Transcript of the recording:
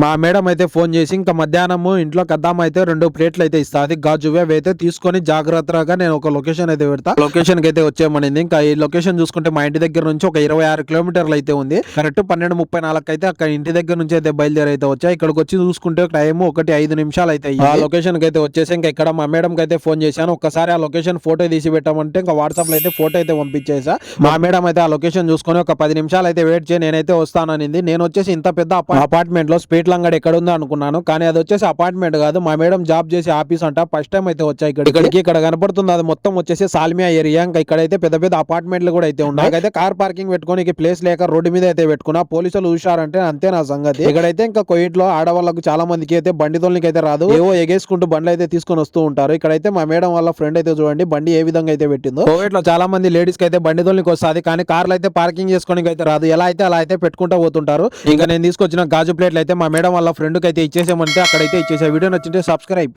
మా మేడం అయితే ఫోన్ చేసి ఇంకా మధ్యాహ్నము ఇంట్లో కద్దాం అయితే 2 ప్లేట్లు అయితే ఇస్తాది గాజువి. అవి అయితే తీసుకొని జాగ్రత్తగా నేను ఒక లొకేషన్ అయితే పెడతా. లొకేషన్ కి అయితే వచ్చేయమనింది. ఇంకా ఈ లొకేషన్ చూసుకుంటే మా ఇంటి దగ్గర నుంచి ఒక 26 కిలోమీటర్లు అయితే ఉంది. కరెక్ట్ 12:34 అయితే అక్కడ ఇంటి దగ్గర నుంచి అయితే బయలుదేరి అయితే వచ్చా. ఇక్కడికి వచ్చి చూసుకుంటే టైం 1:05 నిమిషాలు అయితే ఆ లొకేషన్ కి అయితే వచ్చేసి ఇంకా ఇక్కడ మా మేడం కి అయితే ఫోన్ చేశాను. ఒక్కసారి ఆ లొకేషన్ ఫోటో తీసి పెట్టామంటే ఇంకా వాట్సాప్ లో అయితే ఫోటో అయితే పంపించేసా. మా మేడం అయితే ఆ లొకేషన్ చూసుకొని ఒక 10 నిమిషాలు అయితే వెయిట్ చేయి నేనైతే వస్తాననింది. నేను వచ్చేసి ఇంత పెద్ద అపార్ట్మెంట్ లో స్పీట్ లంగడ్ ఎక్కడ ఉందో అనుకున్నాను. కానీ అది వచ్చేసి అపార్ట్మెంట్ కాదు, మా మేడం జాబ్ చేసే ఆఫీస్ అంట. ఫస్ట్ టైం అయితే వచ్చా ఇక్కడికి. ఇక్కడ కనపడుతుంది అది మొత్తం వచ్చేసి సాల్మియా ఏరియా. ఇంకా ఇక్కడైతే పెద్ద పెద్ద అపార్ట్మెంట్లు కూడా అయితే ఉన్నాయి. నాకైతే కార్ పార్కింగ్ పెట్టుకోనికి ప్లేస్ లేక రోడ్డు మీద అయితే పెట్టుకున్నా. పోలీసులు చూశారంటే అంతే నా సంగతి. ఇక్కడైతే ఇంకా కోయిట్ లో ఆడవాళ్ళకు చాలా మందికి అయితే బండి తోలికి అయితే రాదు. ఏవో ఎగేసుకుంటూ బండ్లు అయితే తీసుకొని వస్తూ ఉంటారు. ఇక్కడైతే మా మేడం వాళ్ళ ఫ్రెండ్ అయితే చూడండి బండి ఏ విధంగా అయితే పెట్టిందో. కోవిడ్ లో చాలా మంది లేడీస్ కి అయితే బండి తోలికి వస్తుంది, కానీ కార్లు అయితే పార్కింగ్ చేసుకోనికి అయితే రాదు. ఎలా అయితే అలా అయితే పెట్టుకుంటూ పోతుంటారు. ఇంకా నేను తీసుకొచ్చిన గాజు ప్లేట్లు అయితే మా మేడం వాళ్ళ ఫ్రెండ్ కి అయితే ఇచ్చేసామంటే అక్కడైతే ఇచ్చేసా. Video నచ్చింటే subscribe.